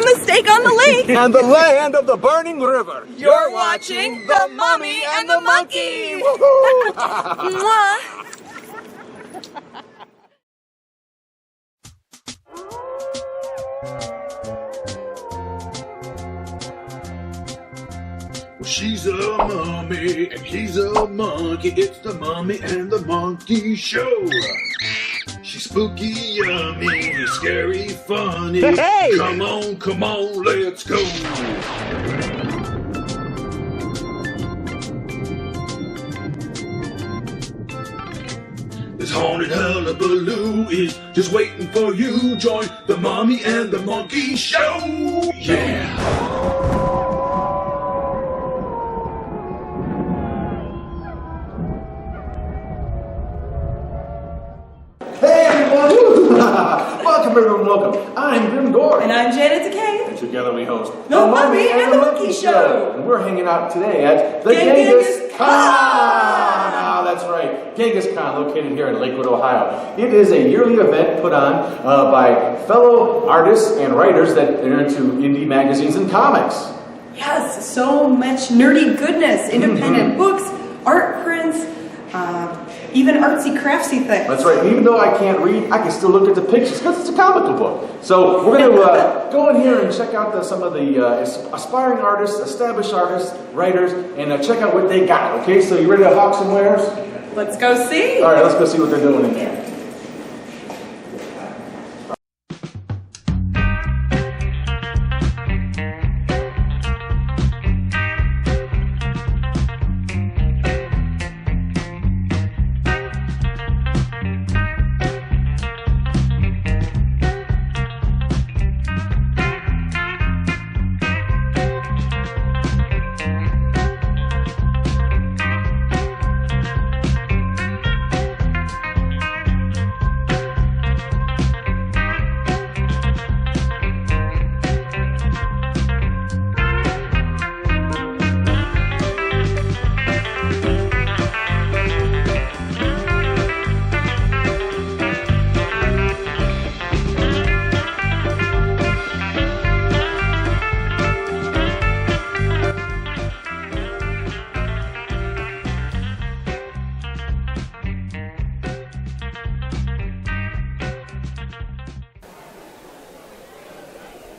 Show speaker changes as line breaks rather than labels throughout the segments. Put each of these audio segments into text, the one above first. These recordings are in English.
from the stake on the lake.
And the land of the burning river.
You're watching The Mummy and the Monkey. Mwah.
Well, she's a mummy and he's a monkey. It's the Mummy and the Monkey Show. She's spooky, yummy, scary, funny.
Hey!
Come on, let's go. This haunted hullabaloo is just waiting for you. Join the Mummy and the Monkey Show. Yeah.
Hey everyone! Welcome everyone, welcome. I'm Grimm Gorri.
And I'm Janet Decay.
And together we host
The Mummy and the Monkey Show.
And we're hanging out today at the
Genghis Con.
Ah, that's right. Genghis Con, located here in Lakewood, Ohio. It is a yearly event put on by fellow artists and writers that are into indie magazines and comics.
Yes, so much nerdy goodness, independent books, art prints, even artsy craftsy things.
That's right. Even though I can't read, I can still look at the pictures because it's a comic book. So we're going to go in here and check out some of the aspiring artists, established artists, writers, and check out what they got. Okay, so you ready to hawk some wares?
Let's go see.
All right, let's go see what they're doing in here.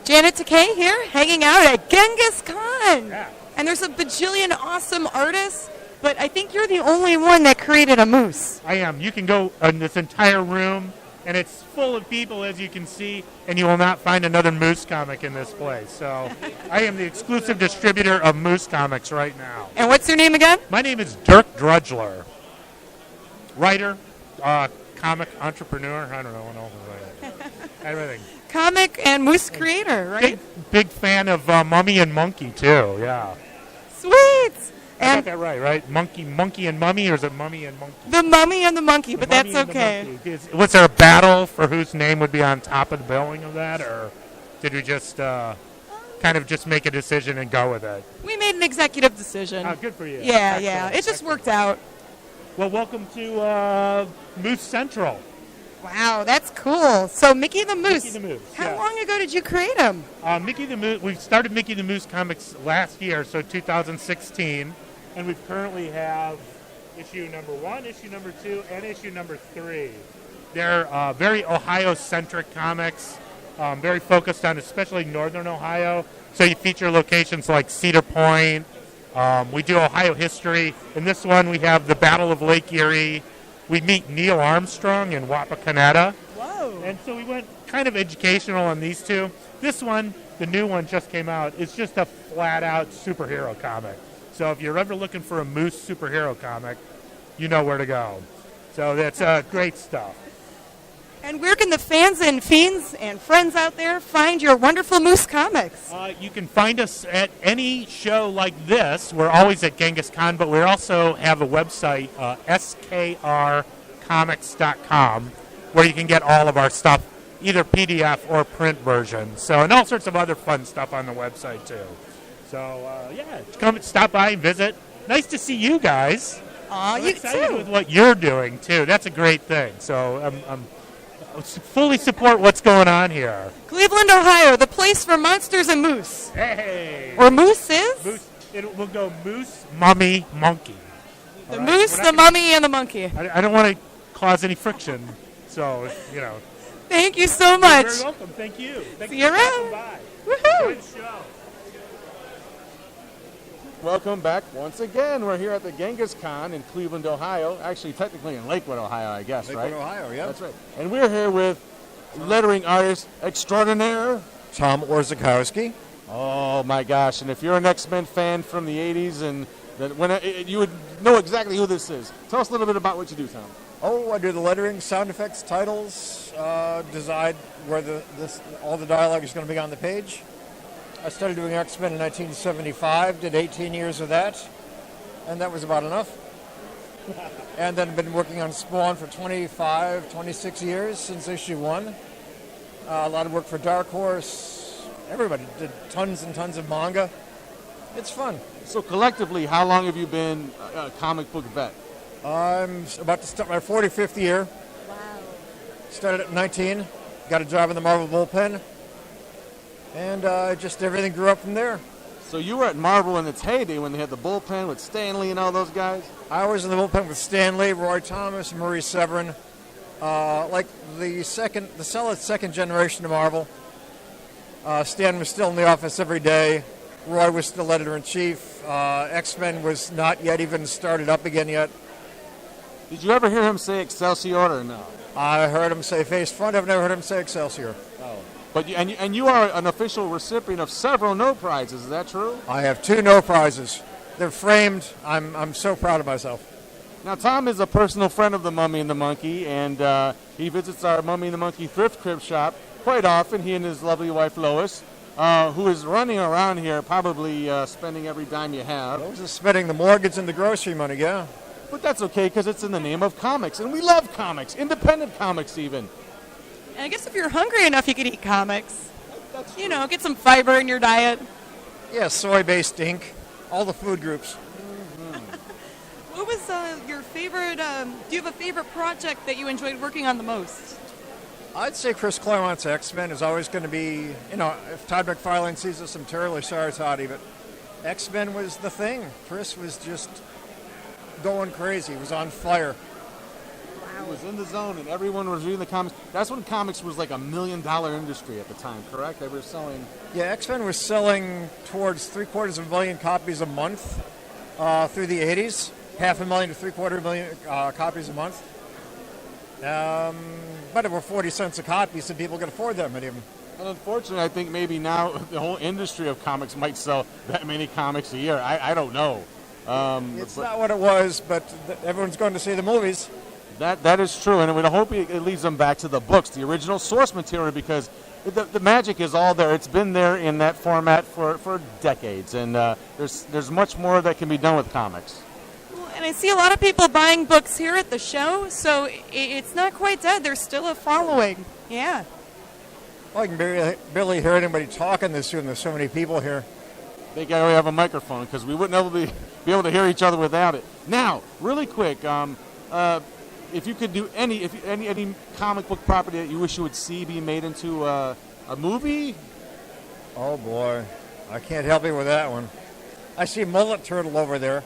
Janet Decay here, hanging out at Genghis Con.
Yeah.
And there's a bajillion awesome artists, but I think you're the only one that created a moose.
I am. You can go in this entire room, and it's full of people, as you can see, and you will not find another Moose comic in this place. So I am the exclusive distributor of Moose comics right now.
And what's your name again?
My name is Dirk Drudgler. Writer, comic entrepreneur, I don't know what else is right. Everything.
Comic and moose creator, right?
Big fan of Mummy and Monkey, too, yeah.
Sweet!
I got
And
that right? Monkey and Mummy, or is it Mummy and Monkey?
the Mummy and the Monkey, but
The
that's
Mummy and the
okay.
Monkey. Was there a battle for whose name would be on top of the billing of that, or did we just kind of just make a decision and go with it?
We made an executive decision.
Oh, good for you.
Yeah,
Excellent.
yeah. It just worked out.
Well, welcome to Moose Central.
Wow, that's cool. So Mickey the Moose.
Mickey the Moose,
How
yeah.
long ago did you create him?
Mickey the Moose. We started Mickey the Moose comics last year, so 2016, and we currently have issue number 1, issue number 2, and issue number 3. They're very Ohio-centric comics, very focused on especially northern Ohio. So you feature locations like Cedar Point. We do Ohio history. In this one, we have the Battle of Lake Erie. We meet Neil Armstrong in Wapakoneta.
Whoa.
And so we went kind of educational on these two. This one, the new one just came out, is just a flat-out superhero comic. So if you're ever looking for a Moose superhero comic, you know where to go. So that's great stuff.
And where can the fans and fiends and friends out there find your wonderful Moose comics?
You can find us at any show like this. We're always at Genghis Con, but we also have a website, skrcomics.com, where you can get all of our stuff, either PDF or print version. So, and all sorts of other fun stuff on the website, too. So, yeah, come stop by and visit. Nice to see you guys.
Aw,
I'm
you
excited
too.
with what you're doing, too. That's a great thing. So, fully support what's going on here.
Cleveland, Ohio, the place place for monsters and moose.
Hey.
Or mooses?
Moose. We'll go moose, mummy, monkey.
The
All right?
moose, the mummy, and the monkey.
I don't want to cause any friction, so, you know.
Thank you so much.
You're very welcome. Thank you. Thank
See
you
you
for
around.
stopping by.
Woohoo!
Enjoy the show.
Welcome back once again. We're here at the Genghis Con in Cleveland, Ohio. Actually, technically in Lakewood, Ohio, I guess, right?
Lakewood, Ohio, yeah.
That's right. And we're here with lettering artist extraordinaire,
Tom Orzakowski.
oh my gosh! And if you're an X-Men fan from the '80s, and you would know exactly who this is. Tell us a little bit about what you do, Tom.
Oh, I do the lettering, sound effects, titles, decide where all the dialogue is going to be on the page. I started doing X-Men in 1975, did 18 years of that, and that was about enough. And then I've been working on Spawn for 26 years since issue 1. A lot of work for Dark Horse. Everybody did tons and tons of manga. It's fun.
So collectively, how long have you been a comic book vet?
I'm about to start my 45th year. Wow. Started at 19, got a job in the Marvel bullpen, and just everything grew up from there.
So you were at Marvel in its heyday when they had the bullpen with Stan Lee and all those guys?
I was in the bullpen with Stan Lee, Roy Thomas, and Maurice Severin. Like the solid second generation of Marvel. Stan was still in the office every day. Roy was still editor-in-chief. X-Men was not yet even started up again yet.
Did you ever hear him say Excelsior or no?
I heard him say Face Front. I've never heard him say Excelsior.
But you are an official recipient of several no prizes. Is that true?
I have 2 no prizes. They're framed. I'm so proud of myself.
Now, Tom is a personal friend of the Mummy and the Monkey, and he visits our Mummy and the Monkey thrift crib shop quite often, he and his lovely wife, Lois, who is running around here probably spending every dime you have.
Lois is spending the mortgage and the grocery money, yeah.
But that's okay, because it's in the name of comics, and we love comics, independent comics even.
And I guess if you're hungry enough, you could eat comics. You know, get some fiber in your diet.
Yeah, soy-based ink, all the food groups.
What was your favorite, do you have a favorite project that you enjoyed working on the most?
I'd say Chris Claremont's X-Men is always going to be, if Todd McFarlane sees us, I'm terribly sorry, Toddy, but X-Men was the thing. Chris was just going crazy. He was on fire.
He was in the zone, and everyone was reading the comics. That's when comics was like $1 million industry at the time, correct? They were selling...
Yeah, X-Men was selling towards 750,000 copies a month through the 80s. 500,000 to 750,000 copies a month. But it were 40 cents a copy, so people could afford that many of them.
And unfortunately, I think maybe now the whole industry of comics might sell that many comics a year. I don't know.
It's not what it was, but everyone's going to see the movies.
That is true, and we hope it leads them back to the books, the original source material, because the magic is all there. It's been there in that format for decades, and there's much more that can be done with comics.
Well, and I see a lot of people buying books here at the show, so it's not quite dead. There's still a following. Yeah.
Well, I can barely hear anybody talking this soon. There's so many people here.
They gotta have a microphone, because we wouldn't be able to hear each other without it. Now, really quick, if you could do any comic book property that you wish you would see be made into a movie?
Oh boy, I can't help you with that one. I see Mullet Turtle over there.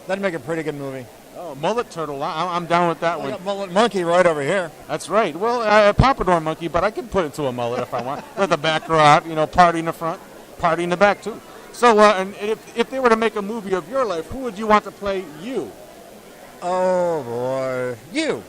That'd make a pretty good movie.
Oh, Mullet Turtle, I'm down with that
I
one.
got Mullet Monkey right over here.
That's right. Well, Pompadour Monkey, but I could put it to a mullet if I want. Let the back grow out, party in the front, party in the back too. So, and if they were to make a movie of your life, who would you want to play you?
Oh boy, you,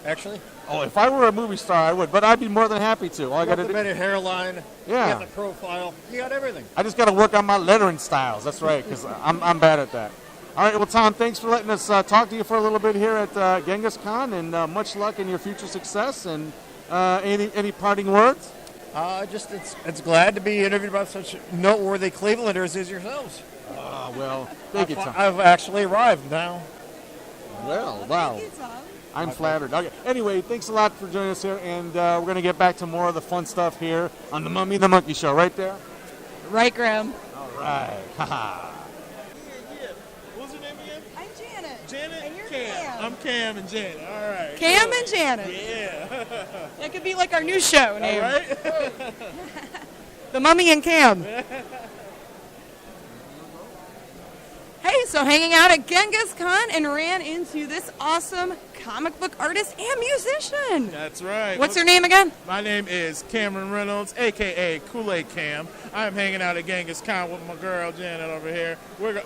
actually.
Oh, if I were a movie star, I would, but I'd be more than happy to. All I got to
the
do,
better hairline.
Yeah.
You got the profile. You got everything.
I just got to work on my lettering styles. That's right, because I'm bad at that. All right, well, Tom, thanks for letting us talk to you for a little bit here at Genghis Con, and much luck in your future success. And any parting words?
It's glad to be interviewed by such noteworthy Clevelanders as yourselves.
Well, thank you, Tom.
I've actually arrived now.
Well, wow. I'm flattered. Okay. Anyway, thanks a lot for joining us here, and we're going to get back to more of the fun stuff here on the Mummy and the Monkey Show, right there?
Right, Graham.
All right. Ha-ha.
What's your name again?
I'm Janet.
Janet?
And you're
Cam.
Cam.
I'm Cam and Janet. All right.
Cam and Janet.
Yeah.
That could be like our new show name.
All right.
The Mummy and Cam. Hey, so hanging out at Genghis Con and ran into this awesome comic book artist and musician.
That's right.
What's your name again?
My name is Cameron Reynolds, a.k.a. Kool-Aid Cam. I'm hanging out at Genghis Con with my girl Janet over here. With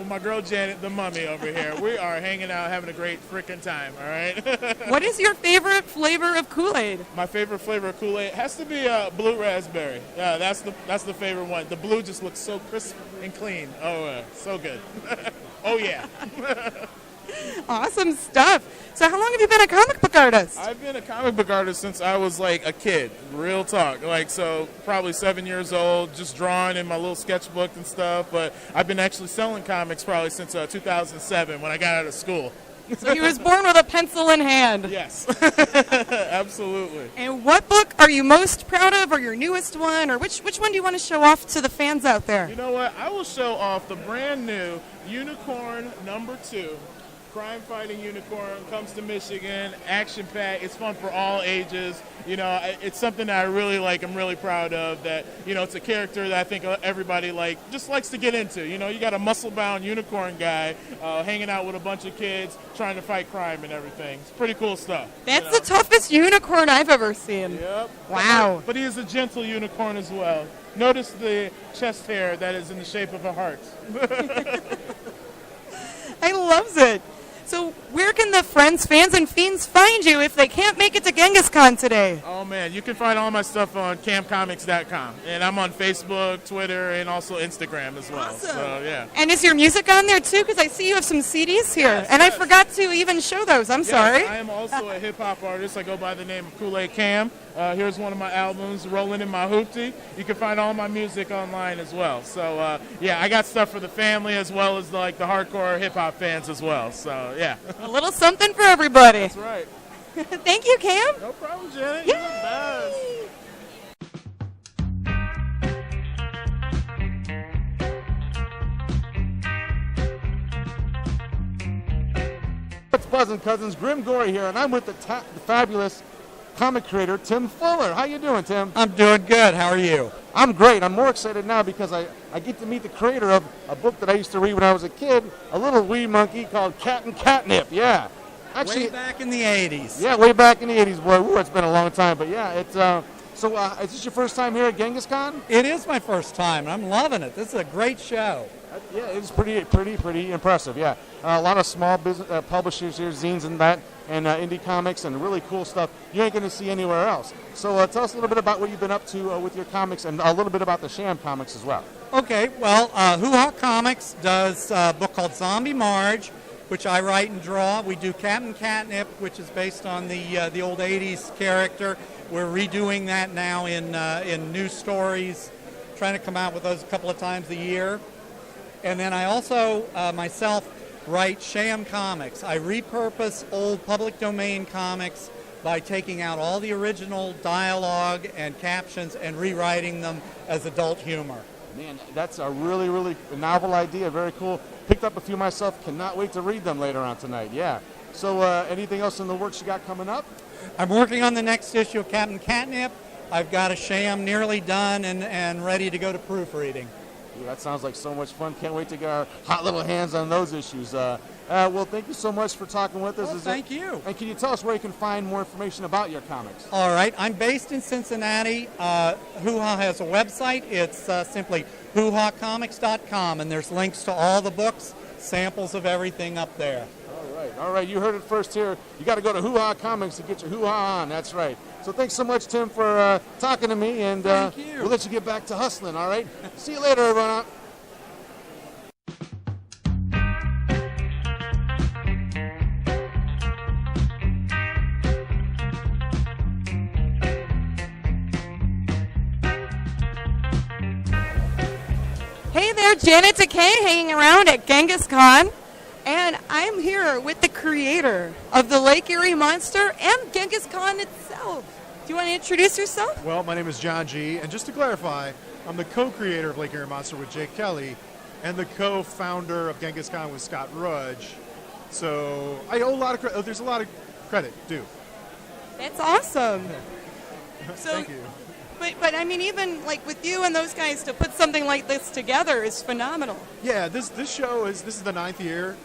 my girl Janet, the Mummy over here. We are hanging out, having a great freaking time, all right?
What is your favorite flavor of Kool-Aid?
My favorite flavor of Kool-Aid has to be blue raspberry. Yeah, that's the favorite one. The blue just looks so crisp and clean. Oh, so good. Oh, yeah.
Awesome stuff. So how long have you been a comic book artist?
I've been a comic book artist since I was like a kid, real talk. Like, so probably 7 years old, just drawing in my little sketchbook and stuff. But I've been actually selling comics probably since 2007 when I got out of school.
So he was born with a pencil in hand.
Yes, absolutely.
And what book are you most proud of, or your newest one, or which one do you want to show off to the fans out there?
You know what? I will show off the brand new Unicorn #2. Crime-fighting unicorn, comes to Michigan, action-packed. It's fun for all ages. You know, it's something that I really like. I'm really proud of. That, you know, it's a character that I think everybody just likes to get into. You know, you got a muscle-bound unicorn guy hanging out with a bunch of kids trying to fight crime and everything. It's pretty cool stuff.
That's the toughest unicorn I've ever seen.
Yep.
Wow.
But he is a gentle unicorn as well. Notice the chest hair that is in the shape of a heart.
I loves it. So where can the friends, fans, and fiends find you if they can't make it to Genghis Con today?
Oh, man, you can find all my stuff on camcomics.com. And I'm on Facebook, Twitter, and also Instagram as well.
Awesome.
So, yeah.
And is your music on there, too? Because I see you have some CDs here.
Yes,
and
yes.
I forgot to even show those. I'm
Yes,
sorry.
I am also a hip-hop artist. I go by the name of Kool-Aid Cam. Here's one of my albums, Rolling in My Hoopty. You can find all my music online as well. So, yeah, I got stuff for the family as well as, the hardcore hip-hop fans as well. So, yeah.
A little something for everybody.
That's right.
Thank you, Cam.
No problem, Janet. You're the best.
It's Buzz and Cousins, Grimm Gorri here, and I'm with the fabulous comic creator, Tim Fuller. How you doing, Tim?
I'm doing good. How are you?
I'm great. I'm more excited now because I get to meet the creator of a book that I used to read when I was a kid, a little wee monkey called Cat and Catnip. Yeah.
Way back in the 80s.
Yeah, way back in the 80s, boy. Ooh, it's been a long time. But yeah, it's is this your first time here at Genghis Con?
It is my first time. I'm loving it. This is a great show.
Yeah, it's pretty impressive. Yeah, a lot of small business publishers here, zines and that, and indie comics and really cool stuff you ain't going to see anywhere else. So tell us a little bit about what you've been up to with your comics, and a little bit about the Sham comics as well.
Okay, well, Hoo Ha Comics does a book called Zombie Marge, which I write and draw. We do Captain Catnip, which is based on the old 80s character. We're redoing that now in new stories, trying to come out with those a couple of times a year. And then I also, myself, write Sham comics. I repurpose old public domain comics by taking out all the original dialogue and captions and rewriting them as adult humor.
Man, that's a really, really novel idea. Very cool. Picked up a few myself. Cannot wait to read them later on tonight. Yeah. So anything else in the works you got coming up?
I'm working on the next issue of Captain Catnip. I've got a Sham nearly done and ready to go to proofreading.
Ooh, that sounds like so much fun. Can't wait to get our hot little hands on those issues. Well, thank you so much for talking with us.
Well, thank you.
And can you tell us where you can find more information about your comics?
All right. I'm based in Cincinnati. Hoo Ha has a website. It's simply hoohacomics.com, and there's links to all the books, samples of everything up there.
All right. You heard it first here. You got to go to Hoo Ha Comics to get your Hoo Ha on. That's right. So thanks so much, Tim, for talking to me, and
thank you.
We'll let you get back to hustling, all right? See you later, everyone.
Hey there, Janet Decay, hanging around at Genghis Con. And I'm here with the creator of the Lake Erie Monster and Genghis Con itself. Do you want to introduce yourself?
Well, my name is John G., and just to clarify, I'm the co-creator of Lake Erie Monster with Jake Kelly, and the co-founder of Genghis Con with Scott Rudge. So I owe a lot of credit. There's a lot of credit due.
That's awesome. So,
Thank you.
But I mean, even like with you and those guys to put something like this together is phenomenal.
Yeah, this show this is the 9th year.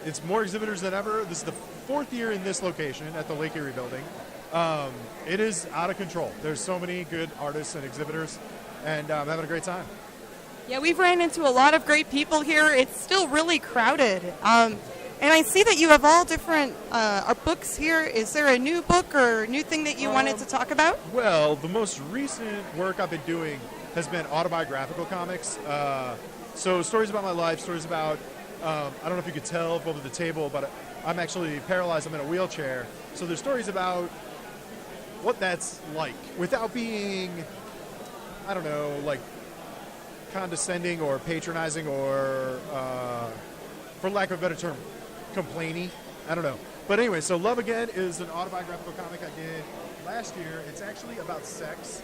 It's more exhibitors than ever. This is the 4th year in this location at the Lake Erie building. It is out of control. There's so many good artists and exhibitors, and I'm having a great time.
Yeah, we've ran into a lot of great people here. It's still really crowded. And I see that you have all different books here. Is there a new book or new thing that you wanted to talk about?
Well, the most recent work I've been doing has been autobiographical comics. So stories about my life, stories about, I don't know if you could tell over the table, but I'm actually paralyzed. I'm in a wheelchair. So there's stories about what that's like without being, I don't know, like condescending or patronizing or, for lack of a better term, complainy. I don't know. But anyway, so Love Again is an autobiographical comic I did last year. It's actually about sex.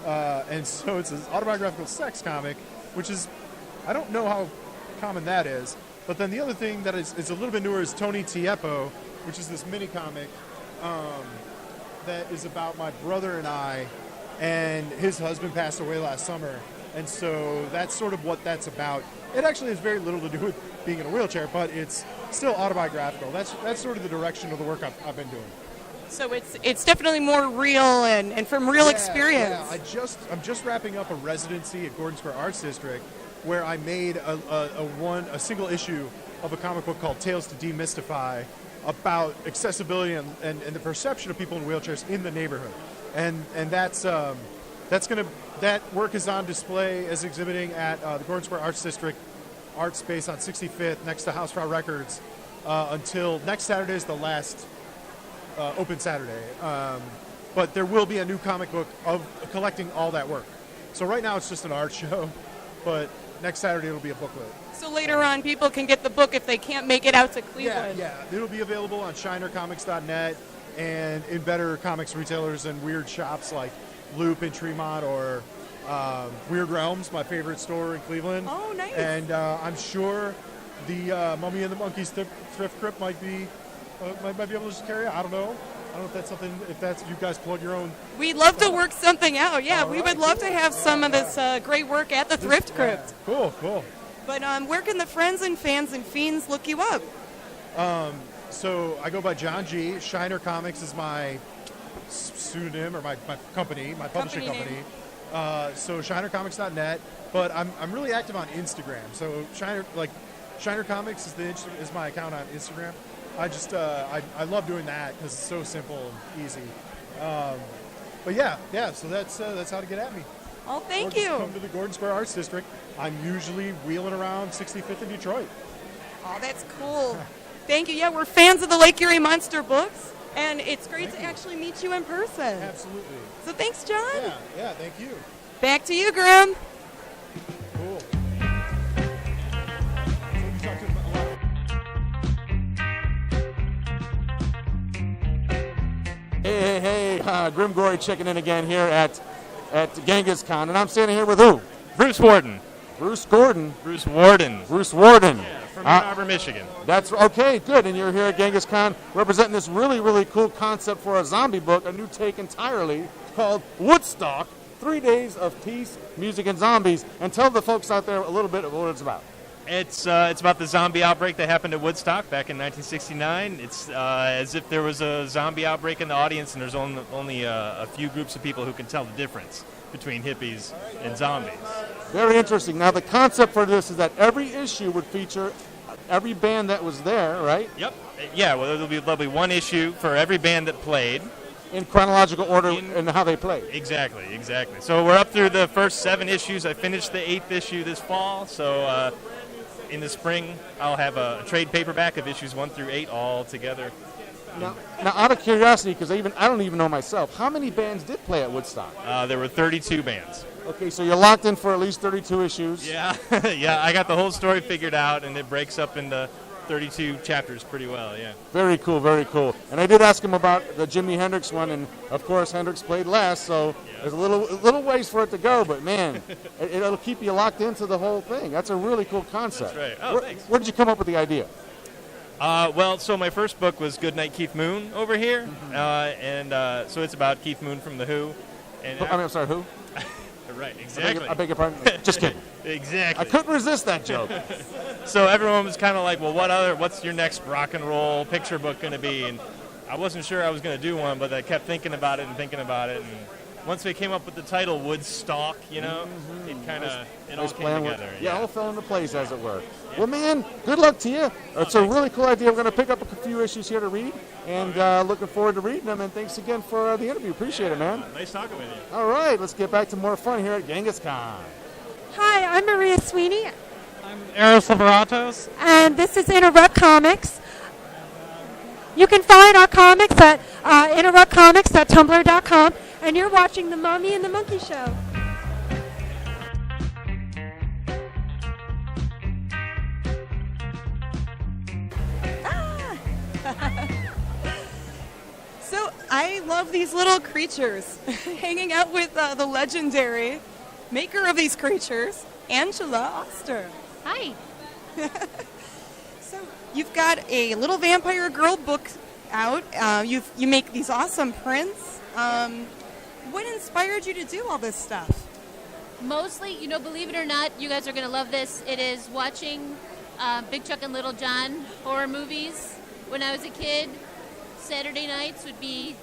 And so it's an autobiographical sex comic, which is, I don't know how common that is. But then the other thing that is a little bit newer is Tony Tiepo, which is this mini comic that is about my brother and I, and his husband passed away last summer. And so that's sort of what that's about. It actually has very little to do with being in a wheelchair, but it's still autobiographical. That's sort of the direction of the work I've been doing.
So it's definitely more real and from real experience.
Yeah, I'm just wrapping up a residency at Gordon Square Arts District, where I made a single issue of a comic book called Tales to Demystify about accessibility and the perception of people in wheelchairs in the neighborhood, and that work is on display as exhibiting at the Gordon Square Arts District art space on 65th next to Hausfrau Records until next Saturday is the last open Saturday. But there will be a new comic book of collecting all that work. So right now it's just an art show, but next Saturday it'll be a booklet.
So later on, people can get the book if they can't make it out to Cleveland.
Yeah. It'll be available on shinercomics.net and in better comics retailers and weird shops like Loop in Tremont or Weird Realms, my favorite store in Cleveland.
Oh, nice.
And I'm sure the Mummy and the Monkeys thrift crypt might be able to just carry it. I don't know if that's something, if you guys plug your own.
We'd love to work something out. Yeah,
All
we
right.
would love to have some of this great work at the thrift crypt.
Cool.
But where can the friends and fans and fiends look you up?
So I go by John G. Shiner Comics is my pseudonym or my company, my publishing company. So shinercomics.net, but I'm really active on Instagram. So Shiner Comics is my account on Instagram. I love doing that because it's so simple and easy. But yeah. So that's how to get at me.
Oh, thank
Or just
you.
come to the Gordon Square Arts District. I'm usually wheeling around 65th in Detroit.
Oh, that's cool. Thank you. Yeah, we're fans of the Lake Erie Monster books, and it's great to actually meet you in person.
Absolutely.
So thanks, John.
Yeah, thank you.
Back to you, Grimm.
Cool.
Hey, Grimm Gorri checking in again here at Genghis Con, and I'm standing here with who?
Bruce Warden.
Bruce Gordon.
Bruce Warden.
Bruce Warden.
Yeah, from Ann Arbor, Michigan.
That's okay, good. And you're here at Genghis Con representing this really, really cool concept for a zombie book, a new take entirely, called Woodstock, 3 Days of Peace, Music, and Zombies. And tell the folks out there a little bit of what it's about.
It's about the zombie outbreak that happened at Woodstock back in 1969. It's as if there was a zombie outbreak in the audience, and there's only a few groups of people who can tell the difference between hippies and zombies.
Very interesting. Now, the concept for this is that every issue would feature every band that was there, right?
Yep. Yeah, well, there'll be one issue for every band that played.
In chronological order and how they played.
Exactly. So we're up through the first 7 issues. I finished the 8th issue this fall, so in the spring I'll have a trade paperback of issues 1 through 8 all together.
Now, out of curiosity, because I don't even know myself, how many bands did play at Woodstock?
There were 32 bands.
Okay, so you're locked in for at least 32 issues.
Yeah, I got the whole story figured out, and it breaks up into 32 chapters pretty well, yeah.
Very cool, very cool. And I did ask him about the Jimi Hendrix one, and of course Hendrix played last, so there's a little ways for it to go, but man, it'll keep you locked into the whole thing. That's a really cool concept.
That's right. Oh, thanks.
Where did you come up with the idea?
Well, so my first book was Goodnight Keith Moon over here, and so it's about Keith Moon from The Who. And
I'm sorry, who?
Right, exactly.
I beg your pardon? Just kidding.
Exactly.
I couldn't resist that joke.
So everyone was kind of like, well, what's your next rock and roll picture book going to be? And I wasn't sure I was going to do one, but I kept thinking about it. And once we came up with the title Woodstock, it kind of all came together.
Yeah, all fell into place, as it were. Well, man, good luck to you. It's a really cool idea. We're going to pick up a few issues here to read, and looking forward to reading them. And thanks again for the interview. Appreciate it, man.
Nice talking with you.
All right, let's get back to more fun here at Genghis Con.
Hi, I'm Maria Sweeney.
I'm Eros Liberatos.
And this is Interrupt Comics. You can find our comics at interruptcomics.tumblr.com, and you're watching The Mummy and the Monkey Show.
So I love these little creatures. Hanging out with the legendary maker of these creatures, Angela Oster.
Hi.
So you've got a little vampire girl book out. You make these awesome prints. What inspired you to do all this stuff?
Mostly, believe it or not, you guys are going to love this. It is watching Big Chuck and Little John horror movies. When I was a kid, Saturday nights would be,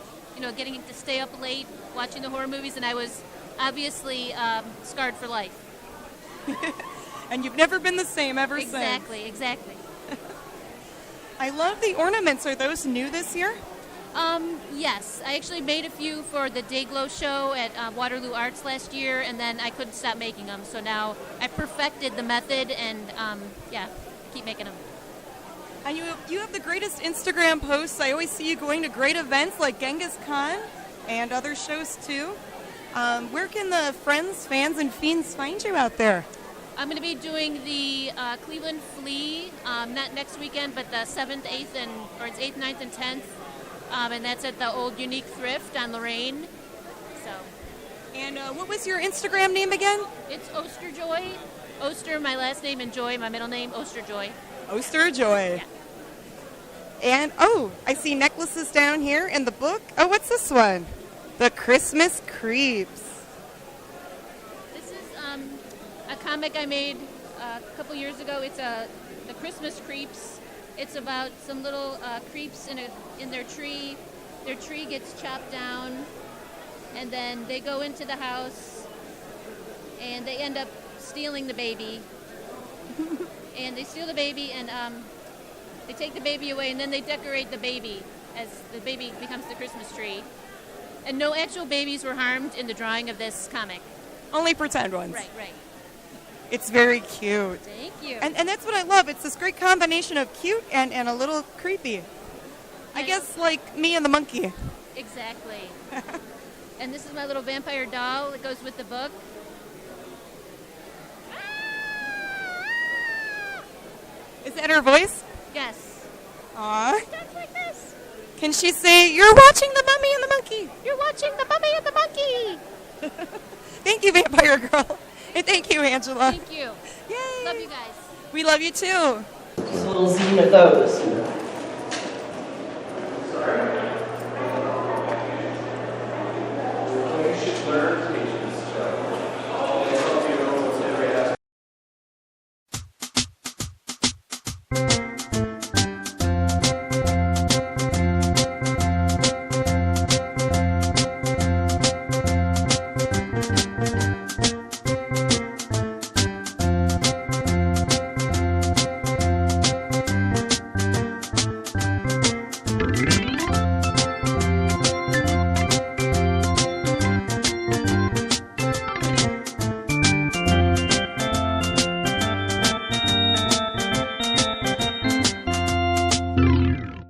getting to stay up late watching the horror movies, and I was obviously scarred for life.
And you've never been the same ever since.
Exactly.
I love the ornaments. Are those new this year?
Yes. I actually made a few for the Dayglow show at Waterloo Arts last year, and then I couldn't stop making them. So now I perfected the method, and keep making them.
And you have the greatest Instagram posts. I always see you going to great events like Genghis Con and other shows too. Where can the friends, fans, and fiends find you out there?
I'm going to be doing the Cleveland Flea, not next weekend, but the 7th, 8th, it's 8th, 9th, and 10th. And that's at the old Unique Thrift on Lorraine. So.
And what was your Instagram name again?
It's Oster Joy. Oster, my last name, and Joy, my middle name, Oster Joy.
Oster Joy.
Yeah.
And, I see necklaces down here in the book. Oh, what's this one? The Christmas Creeps.
This is a comic I made a couple years ago. It's the Christmas Creeps. It's about some little creeps in their tree. Their tree gets chopped down, and then they go into the house, and they end up stealing the baby. And they steal the baby, and they take the baby away, and then they decorate the baby as the baby becomes the Christmas tree. And no actual babies were harmed in the drawing of this comic.
Only pretend ones.
Right.
It's very cute.
Thank you.
And that's what I love. It's this great combination of cute and a little creepy. I guess like me and the monkey.
Exactly. And this is my little vampire doll that goes with the book.
Is that her voice?
Yes.
Aww.
She talks like this.
Can she say, "You're watching the Mummy and the Monkey"?
You're watching the Mummy and the Monkey.
Thank you, Vampire Girl. And thank you, Angela.
Thank you.
Yay.
Love you guys.
We love you too.
Just a little zine of those.